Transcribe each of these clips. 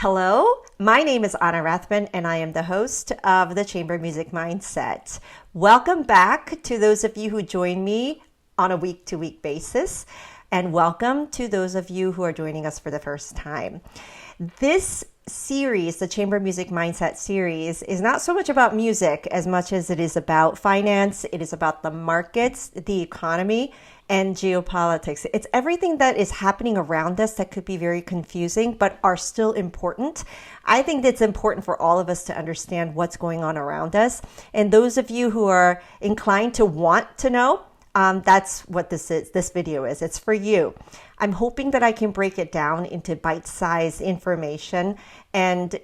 Hello, my name is Anna Rathman, and I am the host of the Chamber Music Mindset. Welcome back to those of you who join me on a week-to-week basis, and welcome to those of you who are joining us for the first time. This series, the Chamber Music Mindset series, is not so much about music as much as it is about finance. It is about the markets, the economy, and geopolitics. It's everything that is happening around us that could be very confusing, but are still important. I think it's important for all of us to understand what's going on around us. And those of you who are inclined to want to know, that's what this is. This video is. It's for you. I'm hoping that I can break it down into bite-sized information and,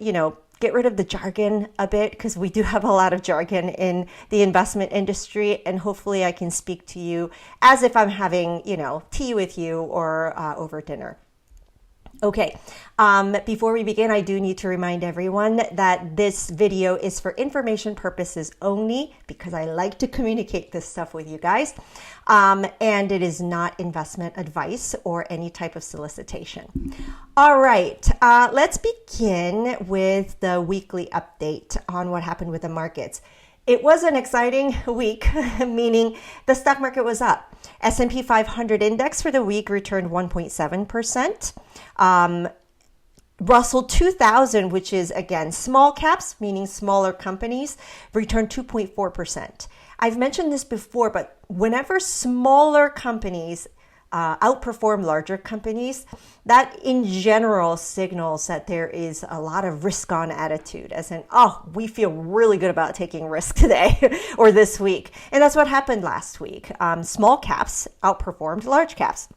get rid of the jargon a bit, because we do have a lot of jargon in the investment industry, and hopefully I can speak to you as if I'm having, tea with you or over dinner. Okay, before we begin, I do need to remind everyone that this video is for information purposes only, because I like to communicate this stuff with you guys, and it is not investment advice or any type of solicitation. All right, let's begin with the weekly update on what happened with the markets. It was an exciting week, meaning the stock market was up. S&P 500 index for the week returned 1.7%. Russell 2000, which is, again, small caps, meaning smaller companies, returned 2.4%. I've mentioned this before, but whenever smaller companies outperform larger companies, that in general signals that there is a lot of risk on attitude, as in, we feel really good about taking risk today or this week. And that's what happened last week. Small caps outperformed large caps.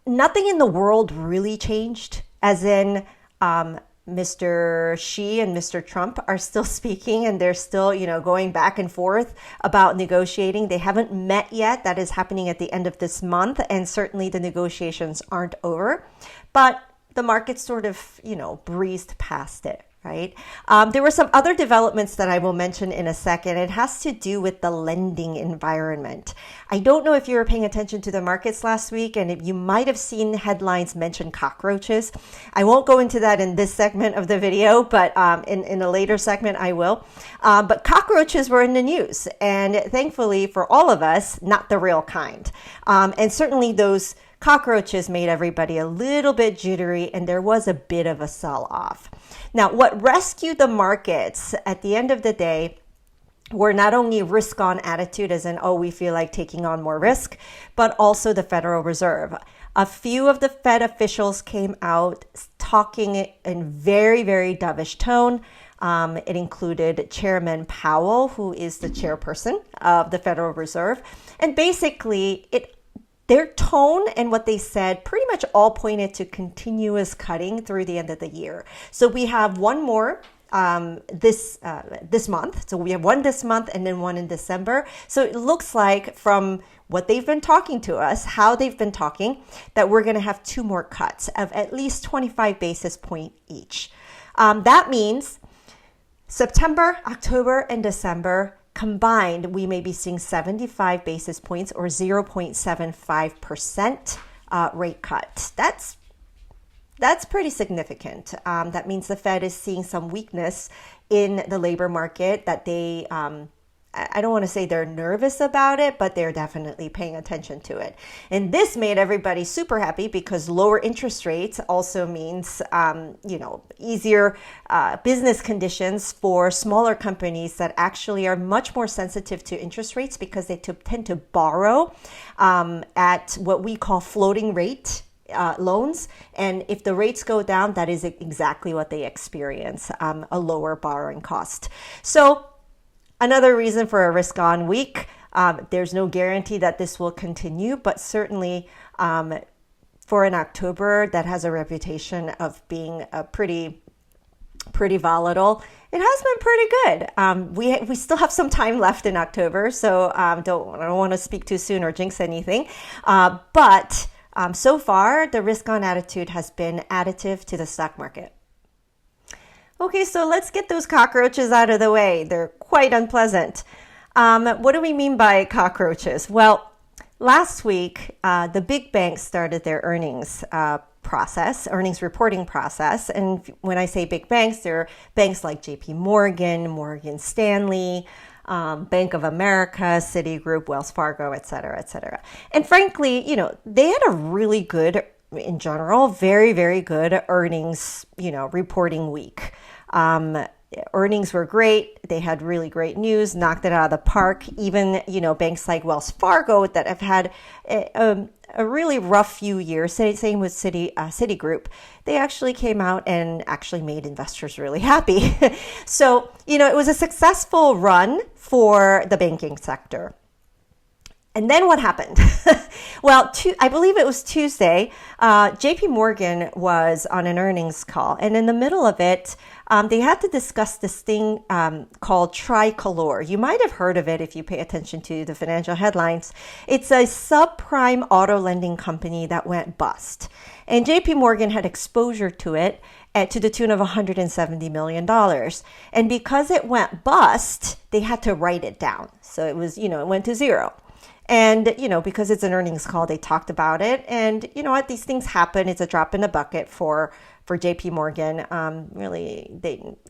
Nothing in the world really changed, as in, Mr. Xi and Mr. Trump are still speaking, and they're still, going back and forth about negotiating. They haven't met yet. That is happening at the end of this month, and certainly the negotiations aren't over. But the market sort of, breezed past it, right? There were some other developments that I will mention in a second. It has to do with the lending environment. I don't know if you were paying attention to the markets last week, and you might have seen headlines mention cockroaches. I won't go into that in this segment of the video, but in a later segment I will. But cockroaches were in the news, and thankfully for all of us, not the real kind. And certainly those cockroaches made everybody a little bit jittery, and there was a bit of a sell-off. Now, what rescued the markets at the end of the day were not only risk on attitude, as in, we feel like taking on more risk, but also the Federal Reserve. A few of the Fed officials came out talking in very, very dovish tone. It included Chairman Powell, who is the chairperson of the Federal Reserve. And basically, their tone and what they said pretty much all pointed to continuous cutting through the end of the year. So we have one more this month. So we have one this month and then one in December. So it looks like, from what they've been talking to us, how they've been talking, that we're going to have two more cuts of at least 25 basis point each. That means September, October, and December combined, we may be seeing 75 basis points or 0.75% rate cut. That's pretty significant. That means the Fed is seeing some weakness in the labor market, that they, I don't want to say they're nervous about it, but they're definitely paying attention to it. And this made everybody super happy, because lower interest rates also means, easier business conditions for smaller companies that actually are much more sensitive to interest rates, because they tend to borrow at what we call floating rate loans. And if the rates go down, that is exactly what they experience, a lower borrowing cost. So another reason for a risk-on week. There's no guarantee that this will continue, but certainly for an October that has a reputation of being a pretty volatile, it has been pretty good. We still have some time left in October, so I don't want to speak too soon or jinx anything. But so far, the risk-on attitude has been additive to the stock market. Okay, so let's get those cockroaches out of the way. They're quite unpleasant. What do we mean by cockroaches? Well, last week, the big banks started their earnings process, earnings reporting process. And when I say big banks, there are banks like JP Morgan, Morgan Stanley, Bank of America, Citigroup, Wells Fargo, et cetera, et cetera. And frankly, they had a really good, in general, very, very good earnings, reporting week. Earnings were great. They had really great news, knocked it out of the park. Even, banks like Wells Fargo that have had a really rough few years, same with Citigroup, they actually came out and actually made investors really happy. So, it was a successful run for the banking sector. And then what happened? Well, I believe it was Tuesday, JP Morgan was on an earnings call. And in the middle of it, they had to discuss this thing called Tricolor. You might have heard of it if you pay attention to the financial headlines. It's a subprime auto lending company that went bust. And JP Morgan had exposure to it to the tune of $170 million. And because it went bust, they had to write it down. So it was, it went to zero. And, because it's an earnings call, they talked about it. And you know what? These things happen. It's a drop in the bucket for JP Morgan.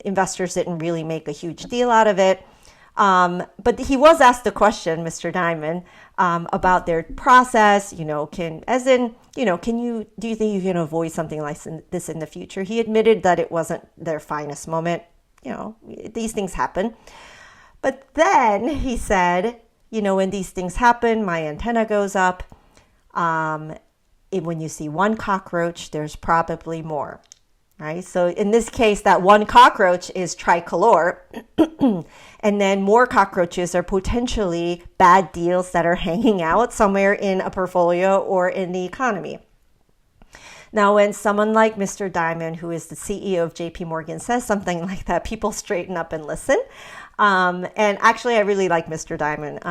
Investors didn't really make a huge deal out of it. But he was asked the question, Mr. Diamond, about their process, do you think you can avoid something like this in the future? He admitted that it wasn't their finest moment. These things happen. But then he said, when these things happen, my antenna goes up. When you see one cockroach, there's probably more, right? So in this case, that one cockroach is Tricolor. And then more cockroaches are potentially bad deals that are hanging out somewhere in a portfolio or in the economy. Now, when someone like Mr. Diamond, who is the CEO of JP Morgan, says something like that, people straighten up and listen. And actually, I really like Mr. Diamond.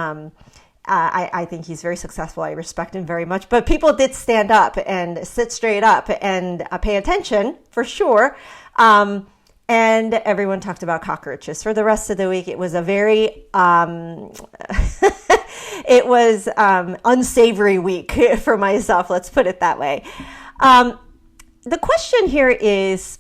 I think he's very successful. I respect him very much. But people did stand up and sit straight up and pay attention, for sure. And everyone talked about cockroaches. For the rest of the week, it was a very unsavory week for myself. Let's put it that way. The question here is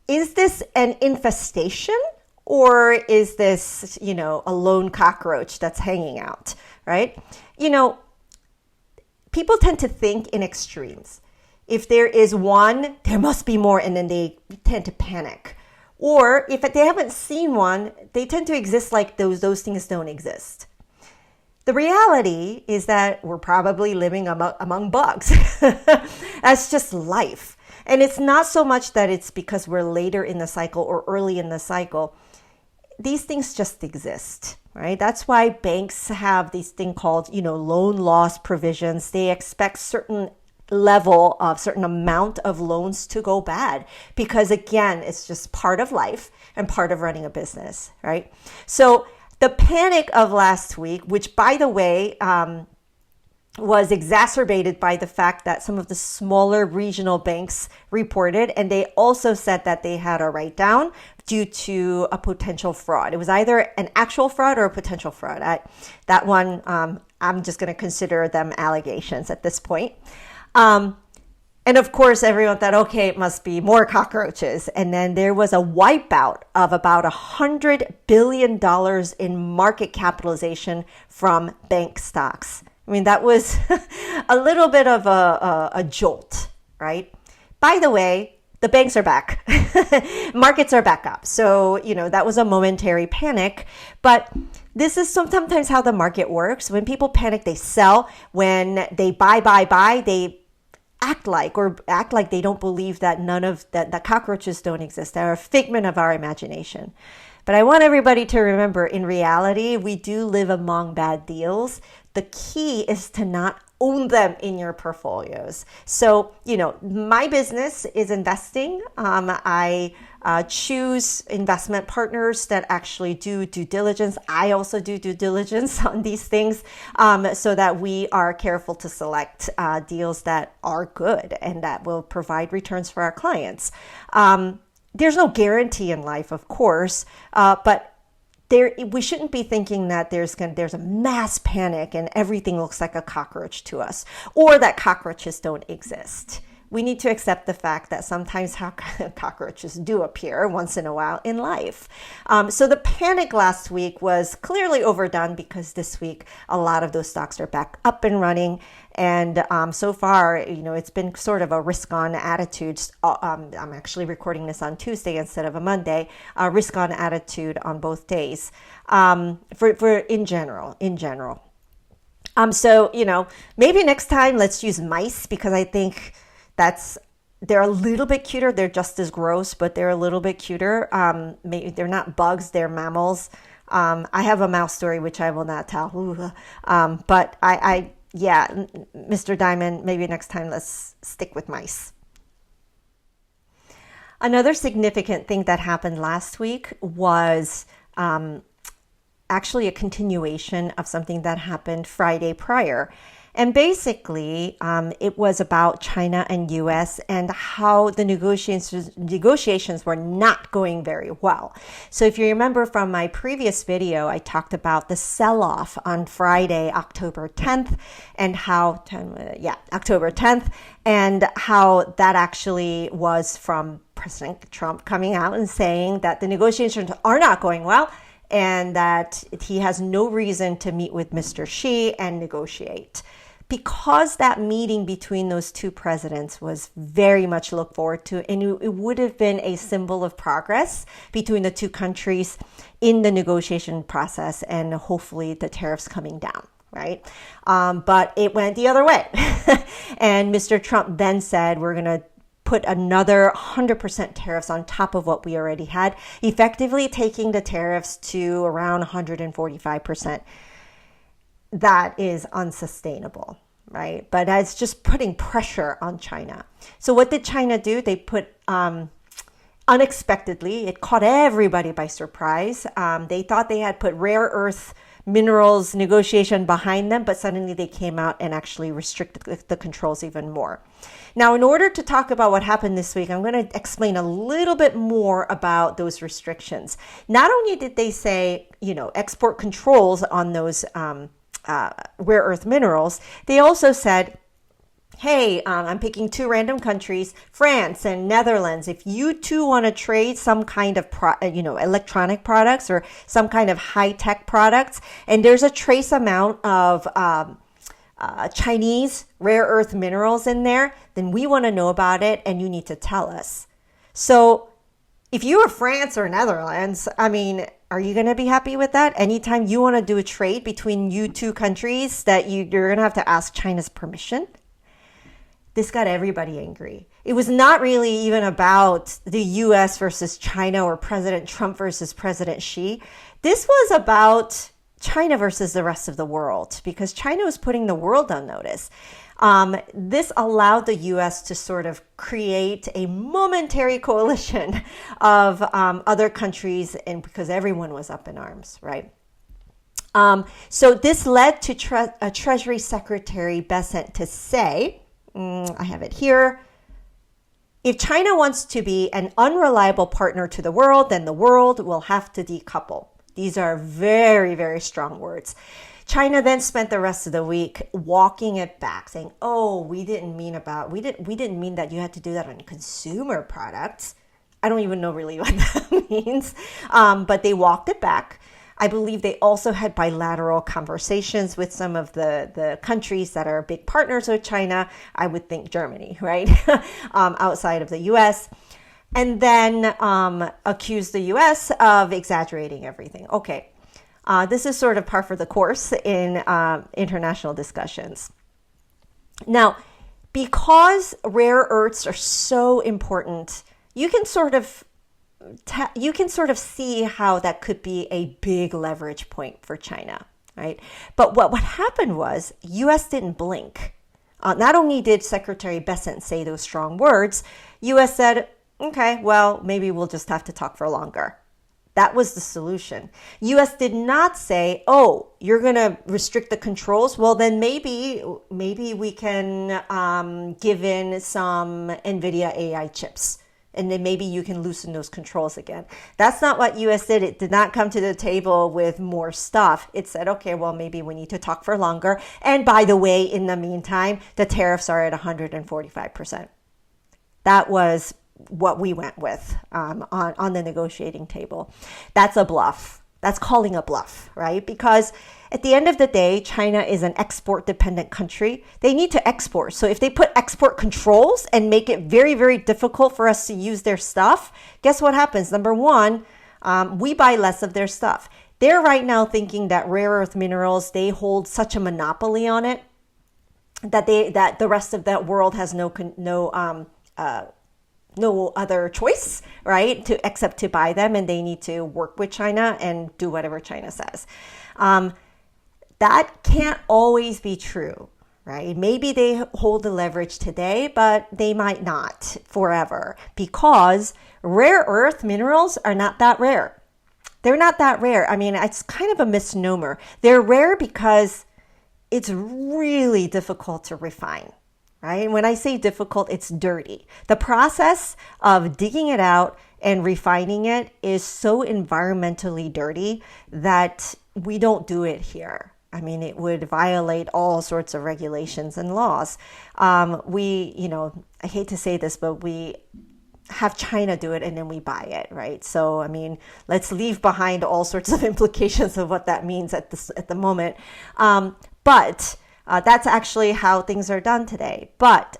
this an infestation or is this, a lone cockroach that's hanging out, right? People tend to think in extremes. If there is one, there must be more, and then they tend to panic. Or if they haven't seen one, they tend to exist like those things don't exist. The reality is that we're probably living among bugs. That's just life. And it's not so much that it's because we're later in the cycle or early in the cycle. These things just exist, right? That's why banks have this thing called, loan loss provisions. They expect certain amount of loans to go bad because, again, it's just part of life and part of running a business, right? So the panic of last week, which, by the way, was exacerbated by the fact that some of the smaller regional banks reported, and they also said that they had a write-down due to a potential fraud. It was either an actual fraud or a potential fraud. That one, I'm just going to consider them allegations at this point. And of course, everyone thought, okay, it must be more cockroaches. And then there was a wipeout of about $100 billion in market capitalization from bank stocks. I mean, that was a little bit of a jolt, right? By the way, the banks are back. Markets are back up. So, that was a momentary panic. But this is sometimes how the market works. When people panic, they sell. When they buy, they act like they don't believe that that cockroaches don't exist. They're a figment of our imagination. But I want everybody to remember, in reality, we do live among bad deals. The key is to not own them in your portfolios. So, my business is investing. I choose investment partners that actually do due diligence. I also do due diligence on these things so that we are careful to select deals that are good and that will provide returns for our clients. There's no guarantee in life, of course, but we shouldn't be thinking that there's a mass panic and everything looks like a cockroach to us, or that cockroaches don't exist. We need to accept the fact that sometimes cockroaches do appear once in a while in life. So the panic last week was clearly overdone because this week a lot of those stocks are back up and running. And so far, it's been sort of a risk-on attitude. I'm actually recording this on Tuesday instead of a Monday. Risk-on attitude on both days for in general. So maybe next time let's use mice, because I think they're a little bit cuter. They're just as gross, but they're a little bit cuter. Maybe they're not bugs, they're mammals. I have a mouse story, which I will not tell. But yeah, Mr. Diamond, maybe next time let's stick with mice. Another significant thing that happened last week was actually a continuation of something that happened Friday prior. And basically, it was about China and U.S. and how the negotiations were not going very well. So if you remember from my previous video, I talked about the sell-off on Friday, October 10th, and how, October 10th, and how that actually was from President Trump coming out and saying that the negotiations are not going well, and that he has no reason to meet with Mr. Xi and negotiate. Because that meeting between those two presidents was very much looked forward to, and it would have been a symbol of progress between the two countries in the negotiation process and hopefully the tariffs coming down, right? But it went the other way. And Mr. Trump then said, we're going to put another 100% tariffs on top of what we already had, effectively taking the tariffs to around 145%. That is unsustainable, right? But that's just putting pressure on China. So what did China do? They put, unexpectedly, it caught everybody by surprise. They thought they had put rare earth minerals negotiation behind them, but suddenly they came out and actually restricted the controls even more. Now, in order to talk about what happened this week, I'm going to explain a little bit more about those restrictions. Not only did they say, export controls on those rare earth minerals, they also said, hey, I'm picking two random countries, France and Netherlands. If you two want to trade some kind of, electronic products or some kind of high-tech products, and there's a trace amount of Chinese rare earth minerals in there, then we want to know about it and you need to tell us. So if you are France or Netherlands, are you going to be happy with that? Anytime you want to do a trade between you two countries, that you're going to have to ask China's permission? This got everybody angry. It was not really even about the US versus China or President Trump versus President Xi. This was about China versus the rest of the world, because China was putting the world on notice. This allowed the U.S. to sort of create a momentary coalition of other countries, and because everyone was up in arms, right? So this led to Treasury Secretary Bessent to say, I have it here, if China wants to be an unreliable partner to the world, then the world will have to decouple. These are very, very strong words. China then spent the rest of the week walking it back, saying, "Oh, we didn't mean that you had to do that on consumer products." I don't even know really what that means, but they walked it back. I believe they also had bilateral conversations with some of the countries that are big partners with China. I would think Germany, right? Outside of the U.S., and then accused the U.S. of exaggerating everything. Okay. This is sort of par for the course in international discussions. Now, because rare earths are so important, you can sort of see how that could be a big leverage point for China, right? But what happened was U.S. didn't blink. Not only did Secretary Bessent say those strong words, U.S. said, okay, well, maybe we'll just have to talk for longer. That was the solution. U.S. did not say, oh, you're going to restrict the controls. Well, then maybe we can give in some NVIDIA AI chips And then maybe you can loosen those controls again. That's not what US did. It did not come to the table with more stuff. It said, okay, well, maybe we need to talk for longer. And by the way, in the meantime, the tariffs are at 145%. That was what we went with on the negotiating table. That's a bluff. That's calling a bluff, right? Because at the end of the day, China is an export dependent country. They need to export. So if they put export controls and make it very, very difficult for us to use their stuff, guess what happens? Number one, we buy less of their stuff. They're right now thinking that rare earth minerals, they hold such a monopoly on it that the rest of that world has no other choice, right, except to buy them, and they need to work with China and do whatever China says. That can't always be true, right? Maybe they hold the leverage today, but they might not forever, because rare earth minerals are not that rare. They're not that rare. I mean, it's kind of a misnomer. They're rare because it's really difficult to refine. Right? When I say difficult, it's dirty. The process of digging it out and refining it is so environmentally dirty that we don't do it here. I mean, it would violate all sorts of regulations and laws. I hate to say this, but we have China do it and then we buy it, right? So, I mean, let's leave behind all sorts of implications of what that means at the moment. But that's actually how things are done today. But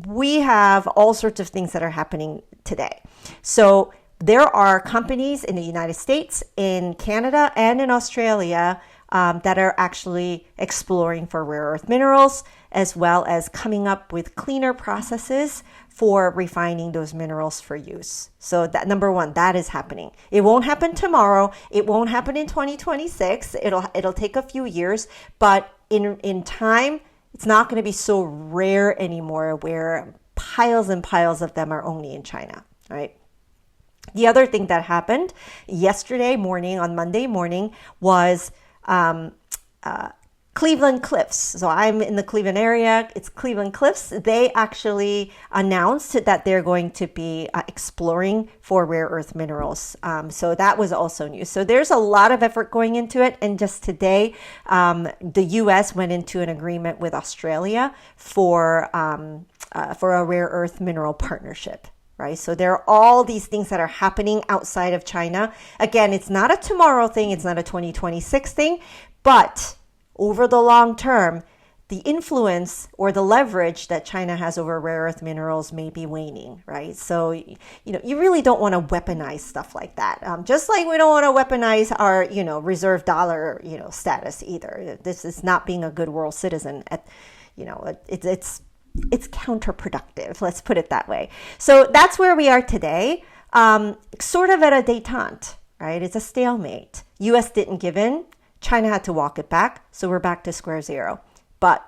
we have all sorts of things that are happening today. So there are companies in the United States, in Canada, and in Australia that are actually exploring for rare earth minerals, as well as coming up with cleaner processes for refining those minerals for use. So that, number one, that is happening. It won't happen tomorrow. It won't happen in 2026. It'll take a few years, but in time, it's not going to be so rare anymore where piles and piles of them are only in China, right? The other thing that happened yesterday morning, on Monday morning, was Cleveland Cliffs. So I'm in the Cleveland area. It's Cleveland Cliffs. They actually announced that they're going to be exploring for rare earth minerals. So that was also new. So there's a lot of effort going into it. And just today, the U.S. went into an agreement with Australia for a rare earth mineral partnership. Right. So there are all these things that are happening outside of China. Again, it's not a tomorrow thing. It's not a 2026 thing, but over the long term, the influence or the leverage that China has over rare earth minerals may be waning, right? So, you really don't want to weaponize stuff like that. Just like we don't want to weaponize our, reserve dollar, status either. This is not being a good world citizen. It's counterproductive. Let's put it that way. So that's where we are today, sort of at a détente, right? It's a stalemate. U.S. didn't give in. China had to walk it back, so we're back to square zero. But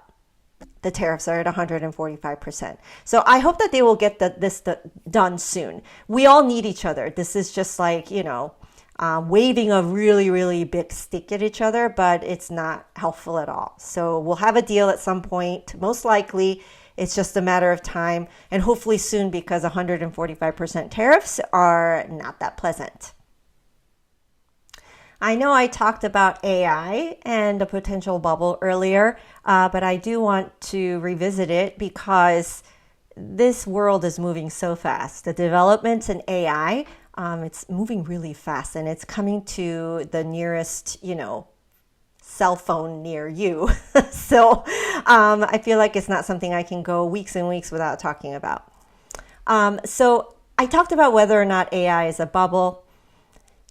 the tariffs are at 145%. So I hope that they will get this done soon. We all need each other. This is just like, waving a really, really big stick at each other, but it's not helpful at all. So we'll have a deal at some point. Most likely, it's just a matter of time, and hopefully soon, because 145% tariffs are not that pleasant. I know I talked about AI and a potential bubble earlier, but I do want to revisit it because this world is moving so fast. The developments in AI, it's moving really fast, and it's coming to the nearest, cell phone near you. So I feel like it's not something I can go weeks and weeks without talking about. So I talked about whether or not AI is a bubble.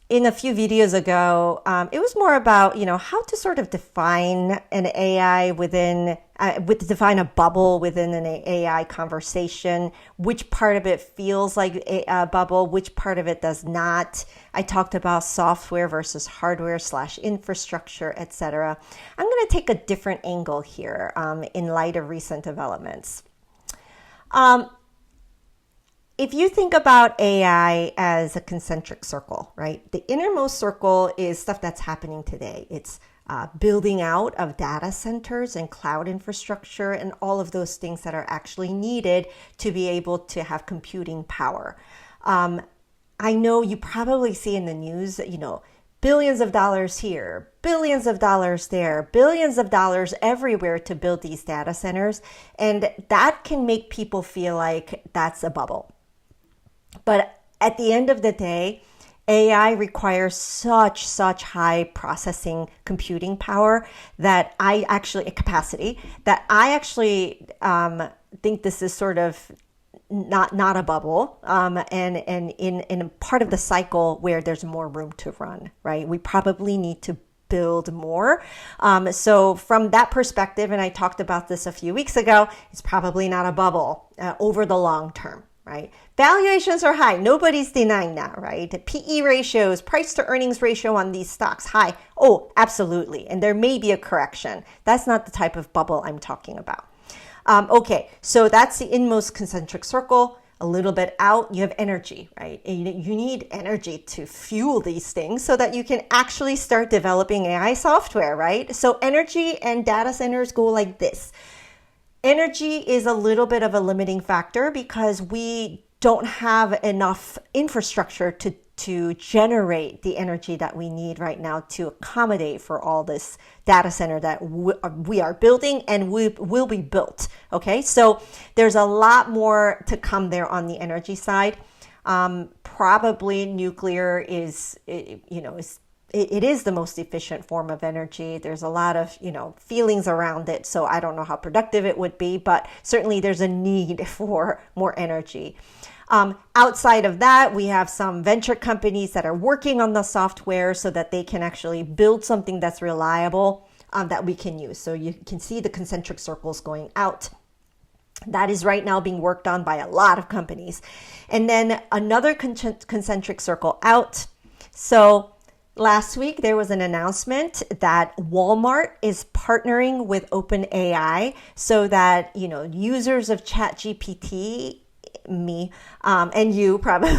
In a few videos ago, it was more about, how to sort of define an AI define a bubble within an AI conversation, which part of it feels like a bubble, which part of it does not. I talked about software versus hardware / infrastructure, etc. I'm going to take a different angle here in light of recent developments. If you think about AI as a concentric circle, right? The innermost circle is stuff that's happening today. It's building out of data centers and cloud infrastructure and all of those things that are actually needed to be able to have computing power. I know you probably see in the news, billions of dollars here, billions of dollars there, billions of dollars everywhere to build these data centers. And that can make people feel like that's a bubble. But at the end of the day, AI requires such high processing computing power capacity that I actually think this is sort of not a bubble, and in part of the cycle where there's more room to run, right? We probably need to build more. So from that perspective, and I talked about this a few weeks ago, it's probably not a bubble over the long term, right? Valuations are high. Nobody's denying that, right? The PE ratios, price to earnings ratio on these stocks, high. Oh, absolutely. And there may be a correction. That's not the type of bubble I'm talking about. Okay, so that's the inmost concentric circle. A little bit out, you have energy, right? And you need energy to fuel these things so that you can actually start developing AI software, right? So energy and data centers go like this. Energy is a little bit of a limiting factor because we don't have enough infrastructure to generate the energy that we need right now to accommodate for all this data center that we are building and will be built. Okay, so there's a lot more to come there on the energy side. Probably nuclear is the most efficient form of energy. There's a lot of, feelings around it. So I don't know how productive it would be, but certainly there's a need for more energy. Outside of that, we have some venture companies that are working on the software so that they can actually build something that's reliable that we can use. So you can see the concentric circles going out. That is right now being worked on by a lot of companies. And then another concentric circle out. So last week, there was an announcement that Walmart is partnering with OpenAI so that, users of ChatGPT, me, and you probably,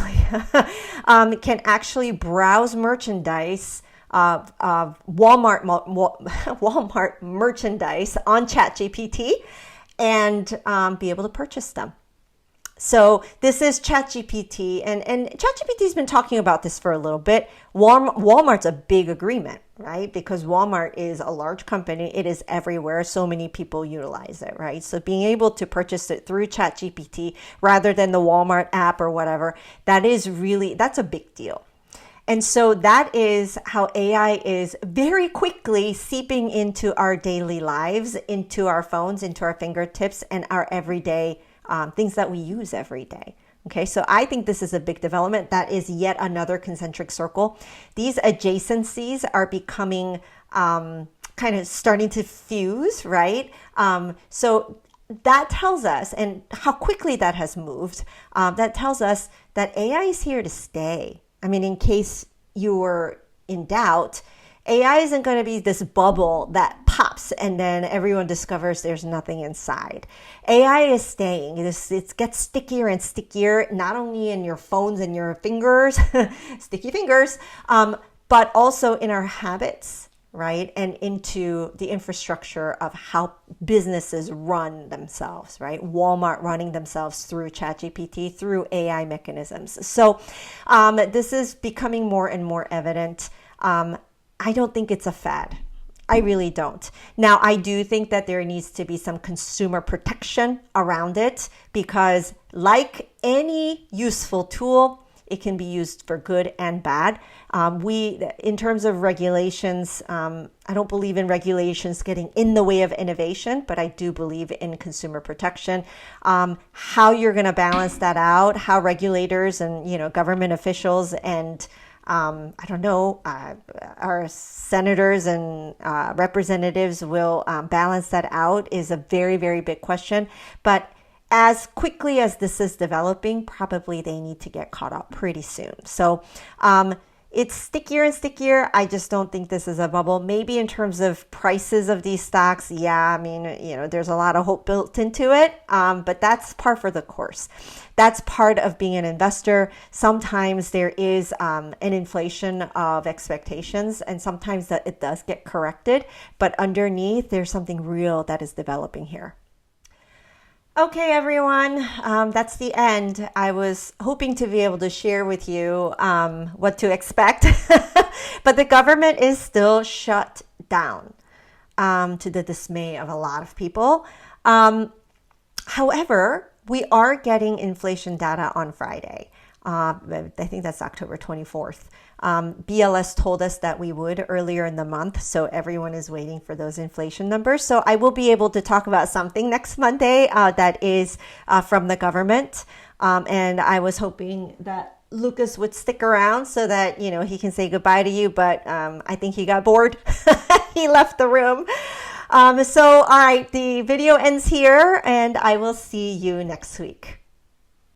can actually browse merchandise of Walmart merchandise on ChatGPT and be able to purchase them. So this is ChatGPT, and ChatGPT's been talking about this for a little bit. Walmart's a big agreement, right? Because Walmart is a large company. It is everywhere. So many people utilize it, right? So being able to purchase it through ChatGPT rather than the Walmart app or whatever, that's a big deal. And so that is how AI is very quickly seeping into our daily lives, into our phones, into our fingertips, and our everyday things that we use every day. Okay, so I think this is a big development. That is yet another concentric circle. These adjacencies are becoming kind of starting to fuse, right? So that tells us, and how quickly that has moved, that tells us that AI is here to stay. I mean, in case you were in doubt, AI isn't going to be this bubble that pops and then everyone discovers there's nothing inside. AI is staying. It gets stickier and stickier, not only in your phones and your fingers, sticky fingers, but also in our habits, right? And into the infrastructure of how businesses run themselves, right? Walmart running themselves through ChatGPT, through AI mechanisms. So this is becoming more and more evident. I don't think it's a fad. I really don't. Now, I do think that there needs to be some consumer protection around it because like any useful tool, it can be used for good and bad. In terms of regulations, I don't believe in regulations getting in the way of innovation, but I do believe in consumer protection. How you're going to balance that out, how regulators and government officials and our senators and representatives will balance that out is a very, very big question. But as quickly as this is developing, probably they need to get caught up pretty soon. So it's stickier and stickier. I just don't think this is a bubble. Maybe in terms of prices of these stocks, yeah, I mean, there's a lot of hope built into it, but that's par for the course. That's part of being an investor. Sometimes there is an inflation of expectations, and sometimes that it does get corrected, but underneath, there's something real that is developing here. Okay, everyone, that's the end. I was hoping to be able to share with you what to expect, but the government is still shut down to the dismay of a lot of people. However, we are getting inflation data on Friday. I think that's October 24th. BLS told us that we would earlier in the month, so everyone is waiting for those inflation numbers. So I will be able to talk about something next Monday that is from the government. And I was hoping that Lucas would stick around so that, he can say goodbye to you, but I think he got bored. He left the room. So, all right, the video ends here, and I will see you next week.